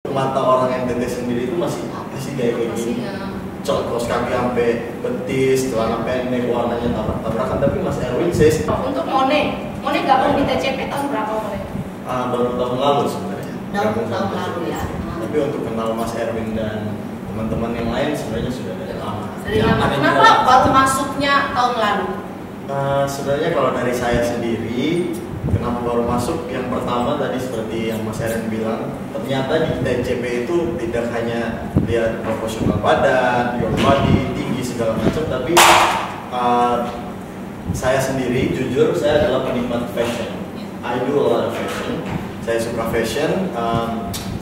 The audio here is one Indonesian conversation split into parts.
Mata orang NTT sendiri itu masih apa sih kayak gini? Kaos kaki sampai betis, celana pendek, warnanya tabrak-tabrakan. Tapi Mas Erwin says untuk Mone gabung di TCP tahun berapa Mone? Baru tahun lalu sebenarnya. Tahun lalu ya. Tapi untuk kenal Mas Erwin dan teman-teman yang lain sebenarnya sudah dari lama. Dari lama. Kenapa baru masuknya tahun lalu? Sebenarnya kalau dari saya sendiri, kenapa baru masuk? Yang pertama tadi seperti yang Mas Erwin bilang, ternyata di TCP itu tidak hanya lihat proporsional badan, your body, tinggi segala macam, tapi saya sendiri jujur saya adalah penikmat fashion. I do a lot of fashion. Saya suka fashion,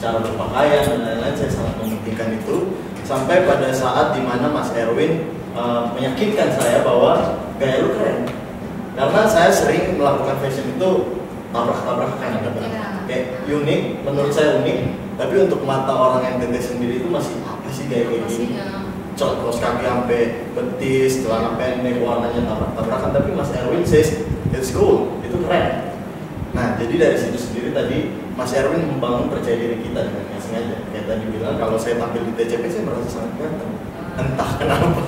cara berpakaian dan lain-lain saya sangat mementingkan itu. Sampai pada saat dimana Mas Erwin meyakinkan saya bahwa gaya lu keren. Karena saya sering melakukan fashion itu tabrak-tabrakan kayak unik, menurut saya unik. Tapi untuk mata orang NTT sendiri itu masih apa sih kayak gini? Kaos kaki sampai betis, celana pendek, warnanya tabrak-tabrakan. Tapi Mas Erwin says it's cool, itu keren. Nah, jadi dari situ sendiri tadi Mas Erwin membangun percaya diri kita dengan nggak sengaja. Kayak tadi bilang kalau saya tampil di TCP saya merasa sangat ganteng. Entah kenapa.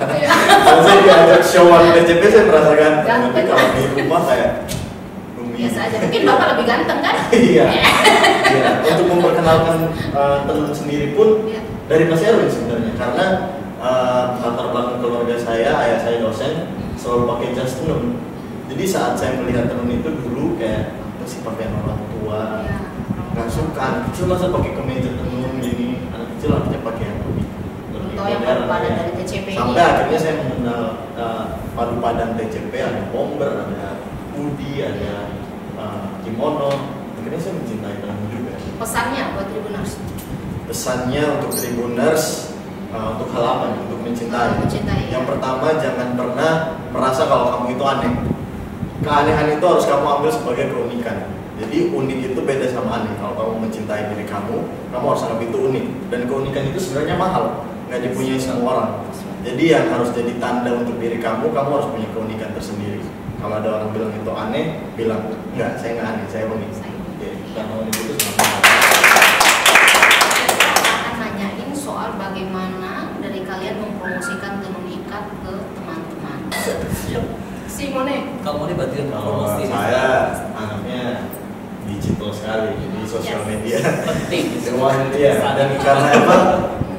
Kalau saya diajak showan di TCP saya merasa ganteng. Tapi kalau di rumah kayak biasa aja. Mungkin Bapak lebih ganteng kan? Iya. Untuk memperkenalkan tenun sendiri pun dari Mas Erwin sebenarnya. Karena latar belakang keluarga saya, ayah saya dosen, selalu pakai jas tenun. Jadi saat saya melihat tenun itu dulu kayak apa sih pakaian orang tua, nggak suka. Anak kecil masa pakai kemeja tenun gini, anak kecil harusnya pakai yang lebih modern. Dari TCP sampai akhirnya saya mengenal padu padan TCP, ada bomber, ada hoodie, ada kimono. Akhirnya saya mencintai tenun juga. Pesannya buat Tribuners? Pesannya untuk Tribuners, untuk halaman, untuk mencintai. Yang pertama, jangan pernah merasa kalau kamu itu aneh. Keanehan itu harus kamu ambil sebagai keunikan. Jadi unik itu beda sama aneh. Kalau kamu mencintai diri kamu harus anggap itu unik. Dan keunikan itu sebenarnya mahal, nggak dipunyai semua orang. Jadi yang harus jadi tanda untuk diri kamu harus punya keunikan tersendiri. Kalau ada orang bilang itu aneh, bilang enggak, saya nggak aneh, saya unik. Karena unik itu sangat nanyain soal bagaimana dari kalian mempromosikan tenun ikat ke teman-teman. Si Mone, kalau Mone berarti promosi. Saya anaknya digital sekali di sosial media. Penting. Semua media. Dan karena emang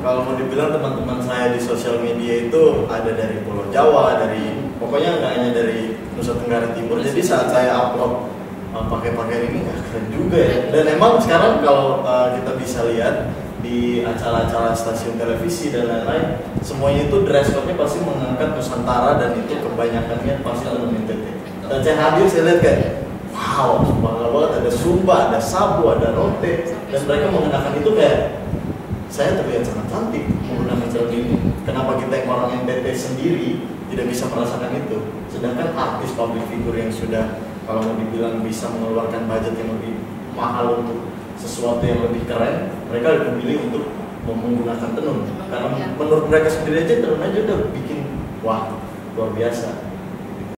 kalau mau dibilang teman-teman saya di sosial media itu ada dari Pulau Jawa, dari pokoknya nggak hanya dari Nusa Tenggara Timur. Jadi saat saya upload pakai pakaian ini keren juga ya. Dan emang sekarang kalau kita bisa lihat di acara-acara stasiun televisi dan lain-lain, semuanya itu dress code-nya pasti mengangkat Nusantara dan itu kebanyakannya pasti tenun NTT. Dan saya hadir, saya lihat kayak wow, bangga banget, ada Sumba, ada Sabu, ada Rote, dan mereka mengenakan itu kayak saya terlihat sangat cantik menggunakan celana ini. Kenapa kita yang orang NTT sendiri tidak bisa merasakan itu? Sedangkan artis public figure yang sudah kalau mau dibilang bisa mengeluarkan budget yang lebih mahal untuk sesuatu yang lebih keren, mereka lebih memilih untuk menggunakan tenun. Karena menurut mereka sendiri aja tenun aja udah bikin wah luar biasa.